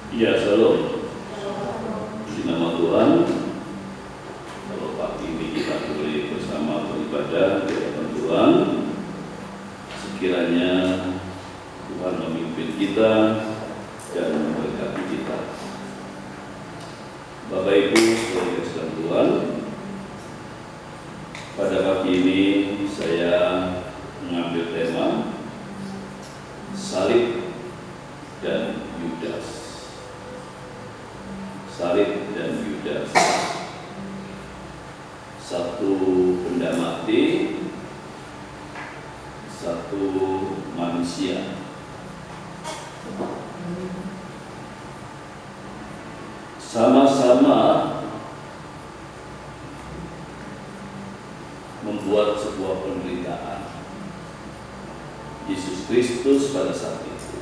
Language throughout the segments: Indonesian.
Ya, shalom. Di nama Tuhan, kalau pagi ini kita boleh bersama beribadah di hadapan Tuhan, sekiranya Tuhan memimpin kita dan memberkati kita. Bapak Ibu, saudara sekalian Tuhan, pada pagi ini saya mengambil tema Salib dan Yudas. Salib dan Yudas, satu benda mati, satu manusia. Sama-sama membuat sebuah penderitaan. Yesus Kristus pada saat itu,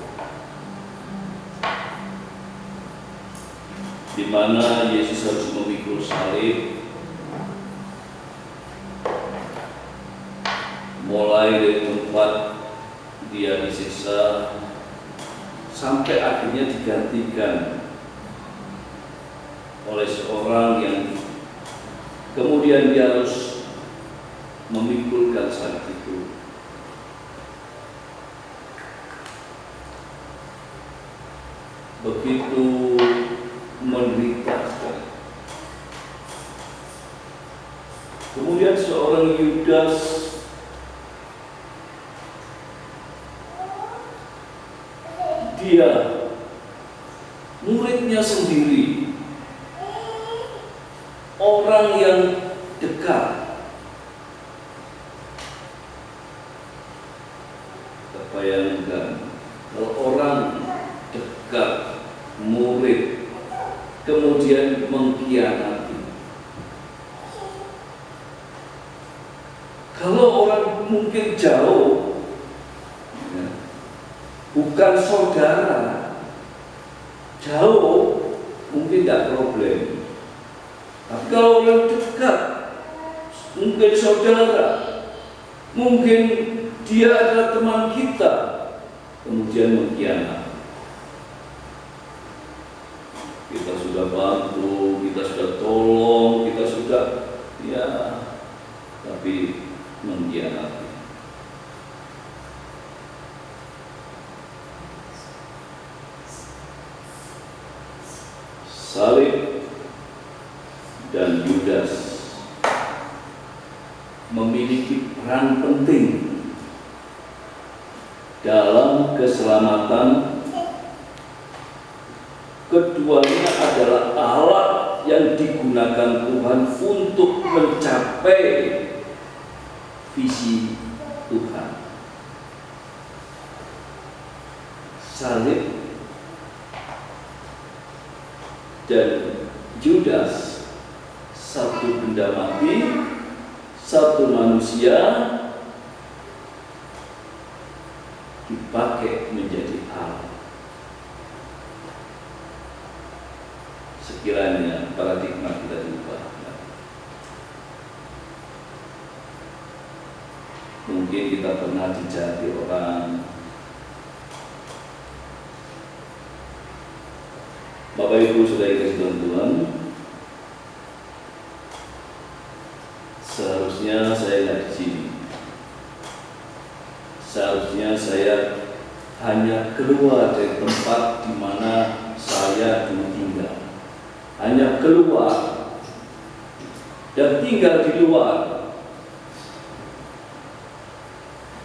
di mana Yesus harus memikul salib, mulai dari tempat dia disiksa sampai akhirnya digantikan oleh seorang yang kemudian dia harus memikulkan salib itu. Begitu menderita sekali. Kemudian seorang Yudas dia muridnya sendiri, orang yang dekat. Terbayangkan kalau orang dekat, murid, kemudian mengkhianati. Kalau orang mungkin jauh, bukan saudara, jauh mungkin tidak problem. Tapi kalau orang dekat, mungkin saudara, mungkin dia adalah teman kita, kemudian mengkhianati. Kita sudah bantu, kita sudah tolong, kita sudah tapi mengkhianati. Salib dan Yudas memiliki peran penting dalam keselamatan. Keduanya adalah alat yang digunakan Tuhan untuk mencapai visi Tuhan. Salib dan Yudas, satu benda mati, satu manusia, dipakai menjadi alat. Sekiranya paradigma kita diubah. Mungkin kita pernah dijahati orang. Bapak Ibu saudara kasih Tuhan, seharusnya saya tidak di sini. Seharusnya saya hanya keluar dari tempat di mana saya dulu tinggal. Hanya keluar dan tinggal di luar.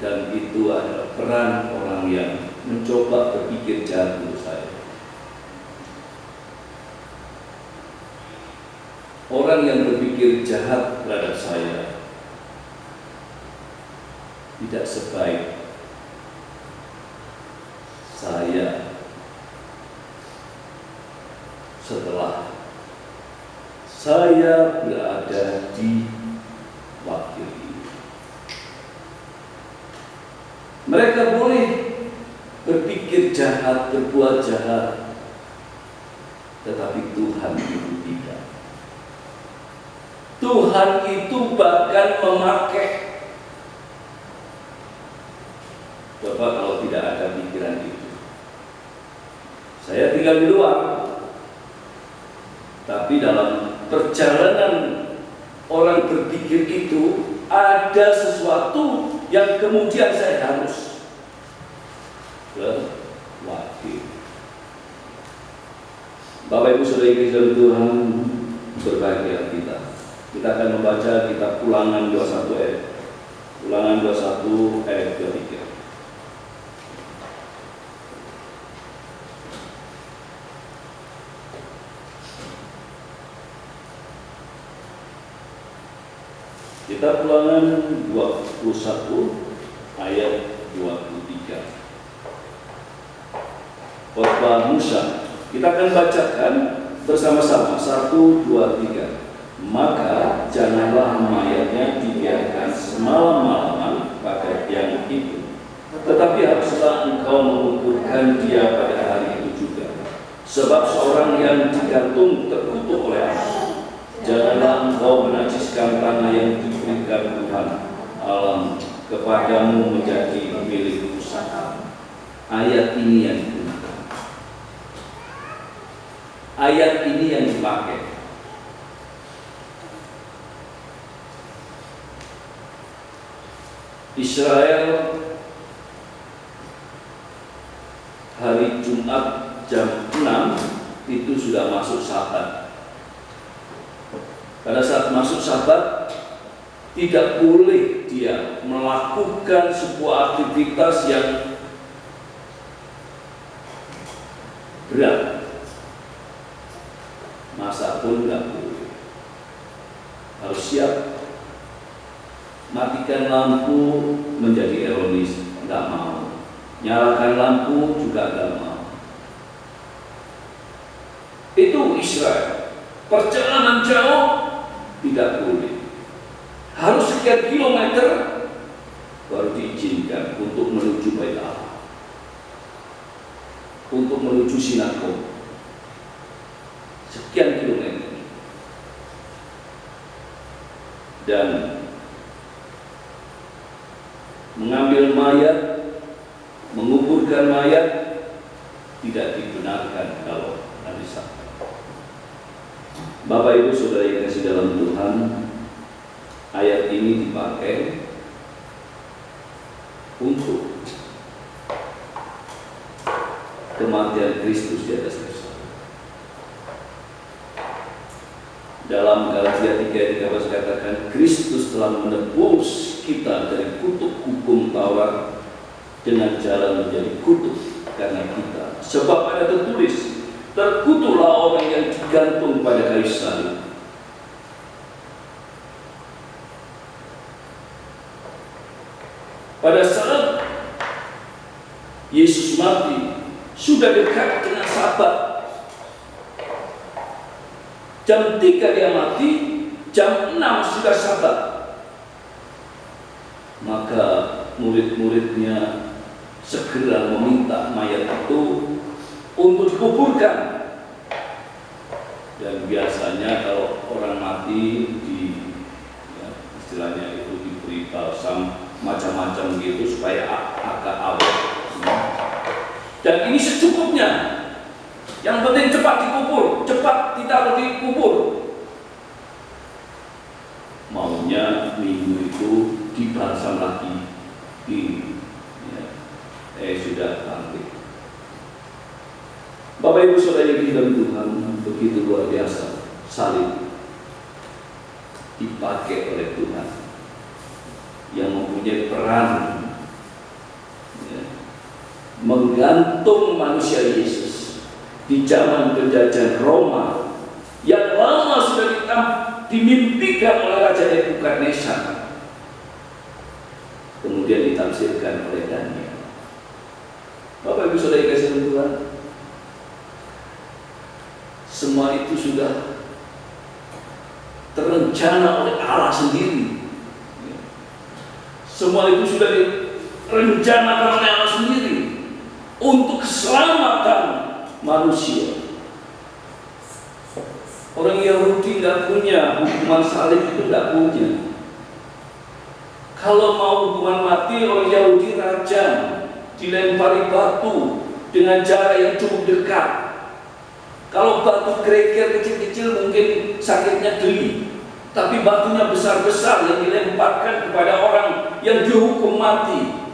Dan itu adalah peran orang yang mencoba berpikir jahat untuk saya. Orang yang berpikir jahat terhadap saya tidak sebaik saya setelah saya berada di wakil ini. Mereka boleh berpikir jahat, berbuat jahat, tetapi Tuhan itu tidak. Tuhan itu bahkan memakai. Bapak kalau tidak ada pikiran itu, saya tinggal di luar, Tapi dalam perjalanan orang berpikir itu ada sesuatu yang kemudian saya harus lewati. Bapak Ibu Saudara Kristus Tuhan, berbahagia kita. Kita akan membaca kitab Ulangan 21 ayat. Ulangan 21 ayat 23. Kitab Ulangan 21 ayat 23. Khotbah Musa. Kita akan bacakan bersama-sama. 1, 2, 3. Maka janganlah mayatnya dibiarkan semalam-malaman pada tiang itu, tetapi haruslah engkau menguburkan dia pada hari itu juga. Sebab seorang yang digantung terkutuk oleh Allah. Janganlah engkau menajiskan tanah yang diberikan Tuhan alam kepadamu menjadi milik usaha. Ayat ini yang digunakan. Ayat ini yang dipakai. Israel hari Jumat jam 6 itu sudah masuk Sabat. Pada saat masuk Sabat, tidak boleh dia melakukan sebuah aktivitas yang berat. Masak pun tidak boleh. Harus siap. Matikan lampu menjadi ironis, tidak mau. Nyalakan lampu juga tidak mau. Itu Israel. Perjalanan jauh tidak boleh. Harus sekian kilometer baru diizinkan untuk menuju Bait Allah, untuk menuju sinagog. Sekian kilometer. Dan mengambil mayat, menguburkan mayat tidak dibenarkan kalau hari Sabat. Bapak Ibu Saudara yang kasih dalam Tuhan, ayat ini dipakai untuk kematian Kristus di atas kayu salib. Dalam Galatia 3:13 katakan, Kristus telah menebus kita dari kutuk hukum Taurat dengan jalan menjadi kutuk karena kita. Sebab ada tertulis, terkutuklah orang yang digantung pada kayu salib. Pada saat Yesus mati, sudah dekat dengan Sabat. Jam 3 dia mati, jam 6 sudah Sabat. Maka murid-muridnya segera meminta mayat itu untuk dikuburkan. Dan biasanya kalau orang mati istilahnya itu diberi balsam macam-macam gitu supaya agak awet. Dan ini secukupnya. Yang penting cepat dikubur, cepat ditaruh dikubur. Maunya minggu itu dibalsam lagi, sudah bangkit. Bapak Ibu Saudara yang dalam Tuhan, begitu luar biasa salib dipakai oleh Tuhan yang mempunyai peran menggantung manusia Yesus di zaman penjajahan Roma yang lama sudah dimimpikan oleh Raja Nebukadnezar, kemudian ditafsirkan oleh Daniel. Bapak Ibu Saudara yang kasih Tuhan, semua itu sudah terencana oleh Allah sendiri. Semua itu sudah direncanakan oleh Allah sendiri untuk keselamatan manusia. Orang Yahudi tidak punya hukuman salib, itu tidak punya. Kalau mau hukuman mati, orang Yahudi rajam, dilempari batu dengan jarak yang cukup dekat. Kalau batu kerikil kecil-kecil mungkin sakitnya geli, tapi batunya besar-besar yang dilemparkan kepada orang yang dihukum mati,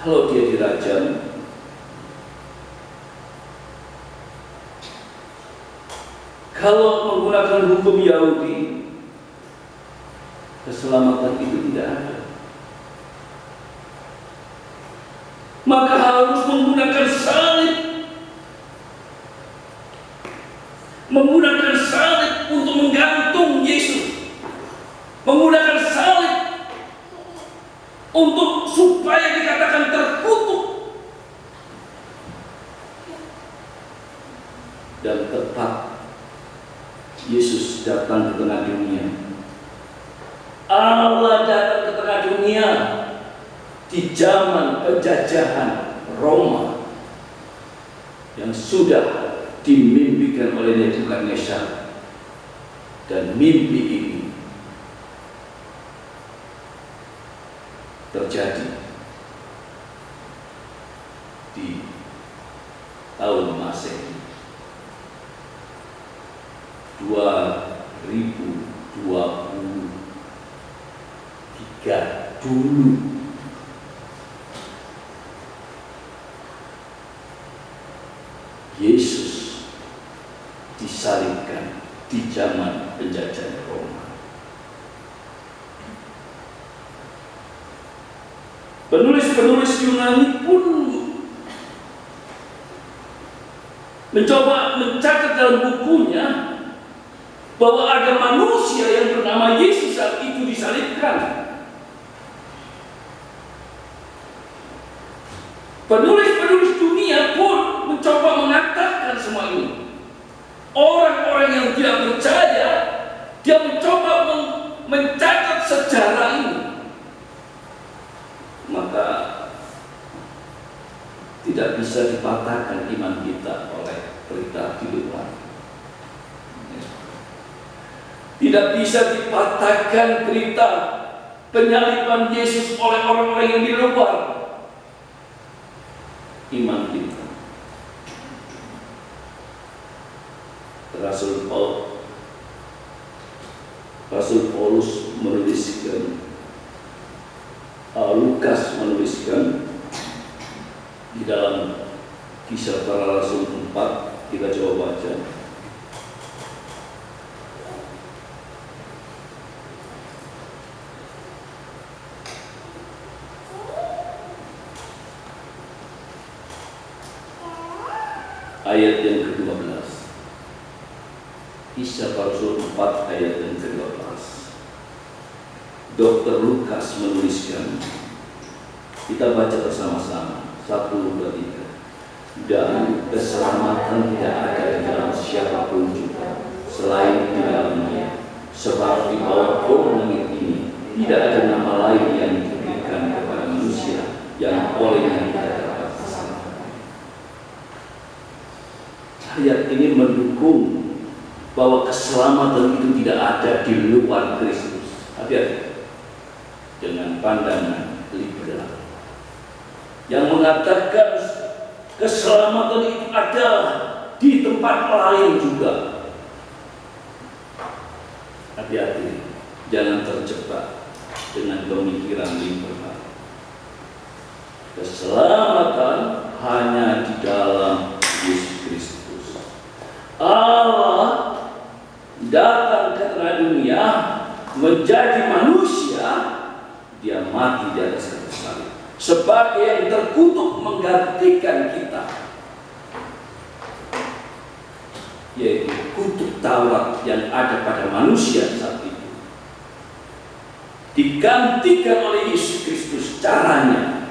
kalau dia dirajam, kalau menggunakan hukum Yahudi, keselamatan itu tidak ada. Maka harus menggunakan salib, menggunakan salib untuk menggantung Yesus, menggunakan salib untuk supaya dikatakan terkutuk. Dan tepat Yesus datang ke tengah dunia, Allah datang ke tengah dunia di zaman penjajahan Roma yang sudah dimimpikan oleh Nebukadnezar. Dan mimpi ini terjadi di tahun Masehi 2023 dulu. Yesus disalibkan di zaman penjajahan Roma. Penulis-penulis Yunani pun mencoba mencatat dalam bukunya bahwa ada manusia yang bernama Yesus saat itu disalibkan. Penulis-penulis dunia pun mencoba mengatakan semua ini. Orang-orang yang tidak percaya, dia mencoba mencatat sejarah ini. Maka tidak bisa dipatahkan iman kita oleh berita di luar. Tidak bisa dipatahkan berita penyaliban Yesus oleh orang-orang yang di luar. Iman kita. Rasul Paulus menuliskan, Lukas menuliskan di dalam Kisah Para Rasul 4, kita coba baca. Ayat yang ke-12. Kisah Para Rasul 4 ayat yang ke-12. Dr. Lukas menuliskan, kita baca bersama-sama, 1, 2, 3. Dan keselamatan tidak ada di dalam siapapun juga selain di dalamnya, sebab di bawah langit ini tidak ada nama lain yang diberikan kepada manusia yang olehnya kita dapat keselamatan. Ayat ini mendukung bahwa keselamatan itu tidak ada di luar Kristus. Hati-hati dengan pandangan liberal yang mengatakan keselamatan itu ada di tempat lain juga. Hati-hati, jangan terjebak dengan pemikiran liberal. Keselamatan hanya di dalam Yesus Kristus. Allah datang ke tengah dunia menjadi manusia, dia mati di atas kayu salib sebagai yang terkutuk menggantikan kita, yaitu kutuk Taurat yang ada pada manusia saat itu digantikan oleh Yesus Kristus. Caranya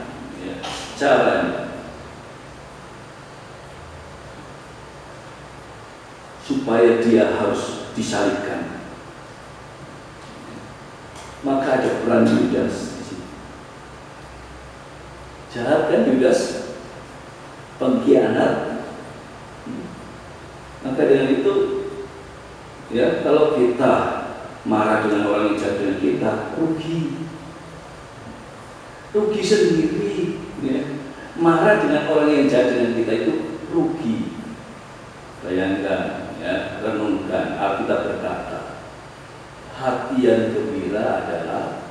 supaya dia harus disalibkan. Maka ada peran Yudas di sini. Jahat kan Yudas, pengkhianat. Maka dengan itu, ya, kalau kita marah dengan orang yang jahat dengan kita, rugi sendiri. Ya. marah dengan orang yang jahat dengan kita itu rugi. Bayangkan, ya, renungkan. Alkitab berkata, hati yang gembira adalah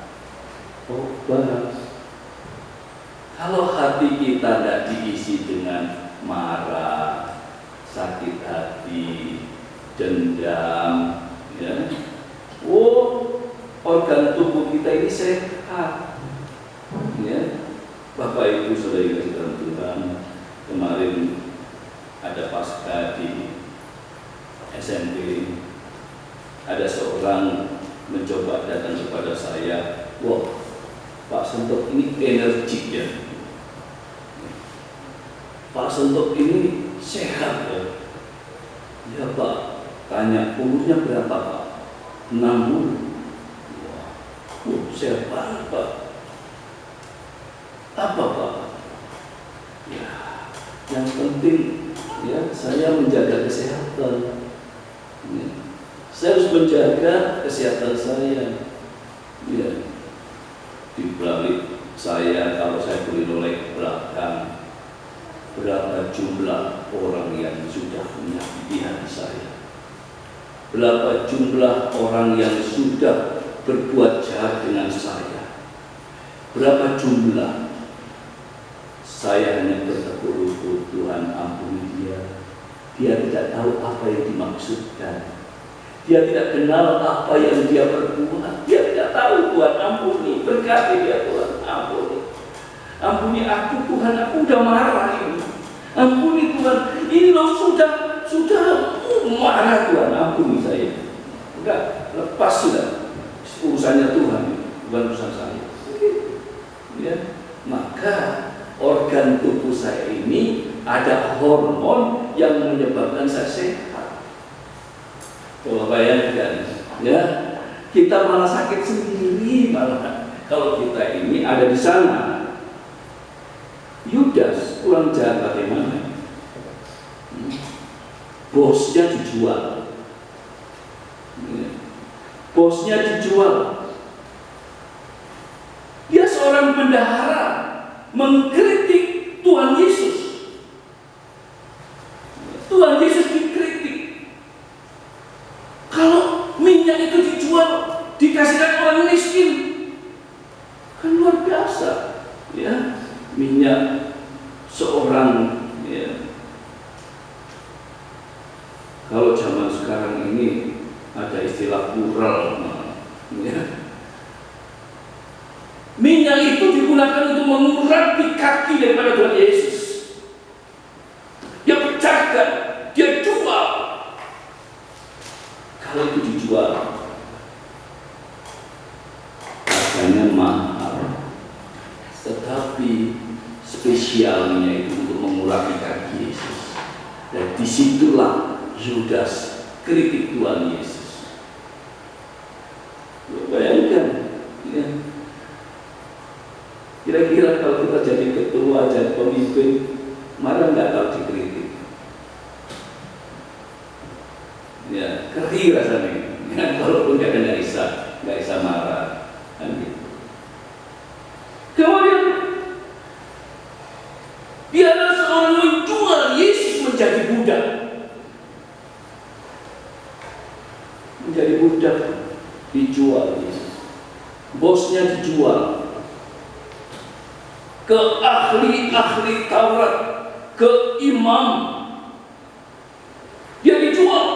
obat. Kalau hati kita tidak diisi dengan marah, sakit hati, dendam, ya, organ tubuh kita ini sehat. Ya, Bapak Ibu saudara yang dalam Tuhan, kemarin ada Paskah di SMP, ada seorang mencoba datang kepada saya, wah Pak Sentok ini energik ya, Pak Sentok ini sehat ya. Ya Pak, tanya umurnya berapa Pak? 60. Wah, sehat banget Pak. Apa Pak? Ya, yang penting ya, saya menjaga kesehatan. Ya. Saya harus menjaga kesehatan saya. Ya. Di balik saya, kalau saya boleh noleh ke belakang, berapa jumlah orang yang sudah menyakiti hati saya? Berapa jumlah orang yang sudah berbuat jahat dengan saya? Berapa jumlah? Saya hanya bertekuk lutut, Tuhan ampuni dia. Dia tidak tahu apa yang dimaksudkan. Dia tidak kenal apa yang dia perbuat. Dia tidak tahu, Tuhan ampuni. Berkati dia, Tuhan ampuni. Ampuni aku, Tuhan, aku udah marah ini. Ampuni Tuhan, ini loh sudah marah Tuhan, ampuni saya. Enggak, lepas sudah. Urusannya Tuhan, bukan urusan saya. Ya, maka organ tubuh saya ini ada hormon yang menyebabkan saya sehat. Coba bayangkan, ya, kita malah sakit sendiri malah kalau kita ini ada di sana. Yudas kurang jahat bagaimana? Bosnya dijual, bosnya dijual. Dia seorang bendahara mengkritik Tuhan Yesus. Tuhan Yesus dikritik. Kalau minyak itu dijual, dikasihkan orang miskin, kan luar biasa, ya. Minyak seorang, ya. Kalau zaman sekarang ini ada istilah plural, ya. Minyak itu digunakan untuk mengurapi kaki daripada Tuhan Yesus. Dia pecahkan, dia jual. Kalau itu dijual, harganya mahal. Tetapi spesialnya itu untuk mengurapi kaki Yesus. Dan disitulah Yudas kritik Tuhan Yesus. Bayangkan, ya. Kira-kira kalau kita jadi ketua, jadi pemimpin, marah nggak kalau dikritik? Ya, keri rasanya. Ya, walaupun nggak bisa marah, kan gitu. Kemudian dia adalah seorang menjual Yesus menjadi budak. Menjadi budak, dijual Yesus. Bosnya dijual ke ahli-ahli Taurat, ke imam. Dia dijual.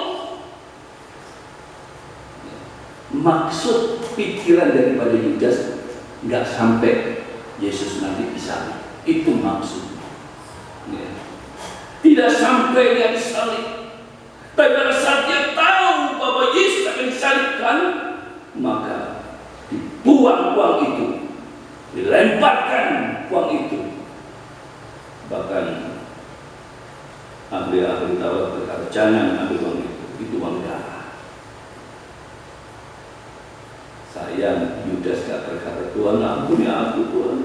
Maksud pikiran daripada Yudas nggak sampai Yesus nanti disalib. Itu maksudnya. Ya. Tidak sampai dia disalib. Tapi pada saat dia tahu bahwa Yesus akan disalibkan, maka dibuang uang itu, dilemparkan uang itu. Bahkan ahli-ahli Taurat berkata, jangan ambil uang itu uang darah. Sayang, Yudas gak berkata, Tuhan ampuni aku, Tuhan.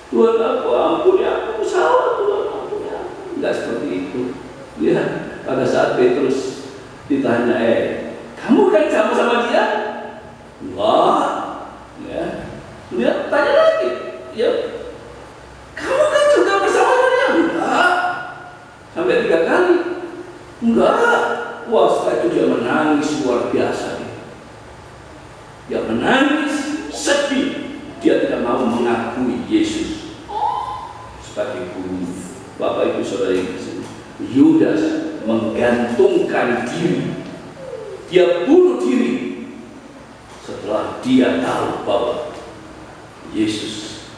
Tuhan aku ampuni aku, salah Tuhan ampuni aku. Enggak seperti itu. Ya, pada saat Petrus ditanya, kamu kan sama dia? Enggak. Ya, dia tanya lagi, ya, kamu kan juga Enggak. Wah, setelah itu dia menangis luar biasa. Dia menangis, sedih. Dia tidak mau mengakui Yesus sebagai guru. Bapak Ibu Saudara yang kasih, Yudas menggantungkan diri. Dia bunuh diri setelah dia tahu bahwa Yesus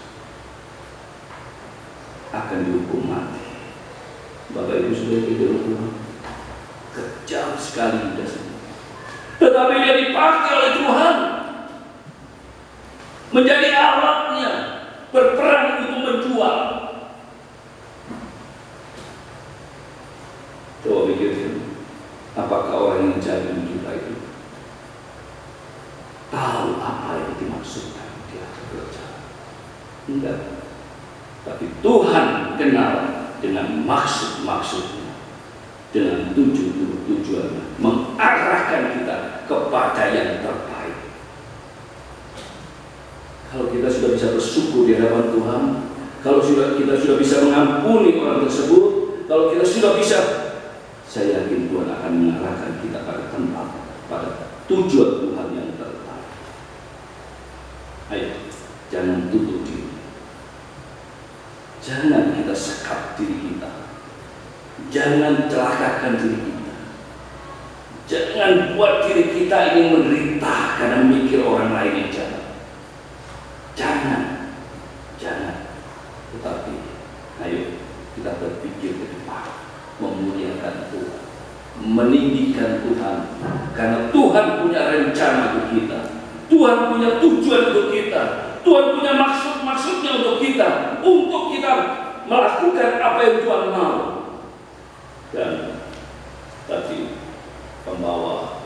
akan dihukum mati. Bapak Ibu Saudara yang dihukum, kejam sekali Yudas. Tetapi dia dipakai oleh Tuhan menjadi alatnya berperang untuk menjual. Coba pikirkan, apakah orang yang jaga kita itu tahu apa yang dimaksudkan dia bekerja? Enggak. Tapi Tuhan kenal dengan maksud-maksudnya, dengan tujuannya, mengarahkan kita kepada yang terbaik. Kalau kita sudah bisa bersyukur di hadapan Tuhan, kalau kita sudah bisa mengampuni orang tersebut, kalau kita sudah bisa, saya yakin Tuhan akan mengarahkan kita pada tempat, pada tujuan Tuhan yang terbaik. Ayo, jangan tutup diri. Jangan kita sekap diri kita. Jangan celakakan diri kita. Jangan buat diri kita ini menderita karena mikir orang lain yang jahat. Jangan. Tetapi, ayo kita berpikir ke depan, memuliakan Tuhan, meninggikan Tuhan, karena Tuhan punya rencana untuk kita, Tuhan punya tujuan untuk kita, Tuhan punya maksud-maksudnya untuk kita melakukan apa yang Tuhan mau. Dan tadi pembawa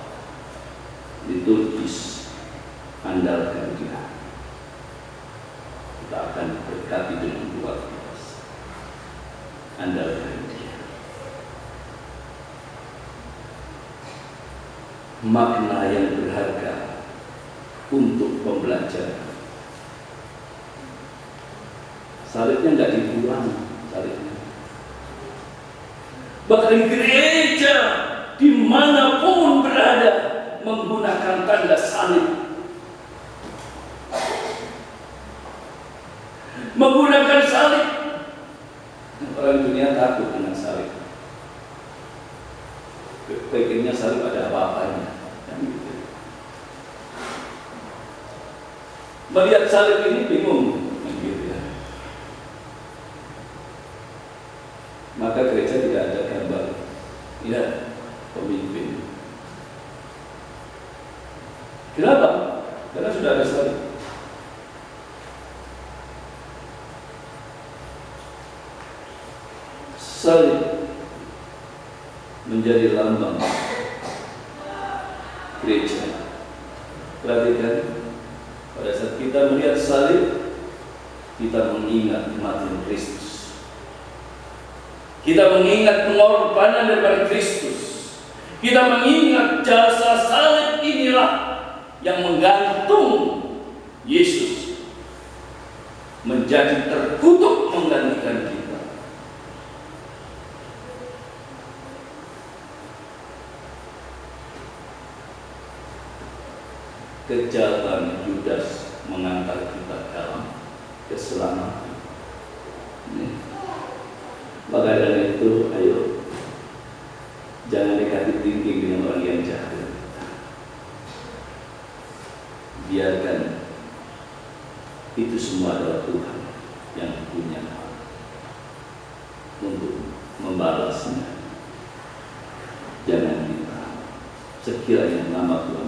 liturgis, andalkan Dia. Kita akan berkati dengan luar biasa. Andalkan Dia. Makna yang berharga untuk pembelajaran. Salibnya nggak dibuang, salibnya. Bahkan gereja dimanapun berada menggunakan tanda salib, menggunakan salib. Orang dunia takut dengan salib. Pikirnya salib ada apa-apanya. Melihat salib ini bingung. Maka gereja tidak ada gambar pemimpin. Kenapa? Karena sudah ada salib. Salib menjadi lambang gereja. Perhatikan, pada saat kita melihat salib, kita mengingat kematian Kristus. Kita mengingat pengorbanan daripada Kristus. Kita mengingat jasa salib inilah yang menggantung Yesus menjadi terkutuk menggantikan kita. Kejahatan Yudas mengantar kita dalam keselamatan. Maka dari itu, ayo jangan negatif thinking dengan orang yang jahat. Biarkan itu semua adalah Tuhan yang punya hak untuk membalasnya. Jangan kita, sekiranya nama Tuhan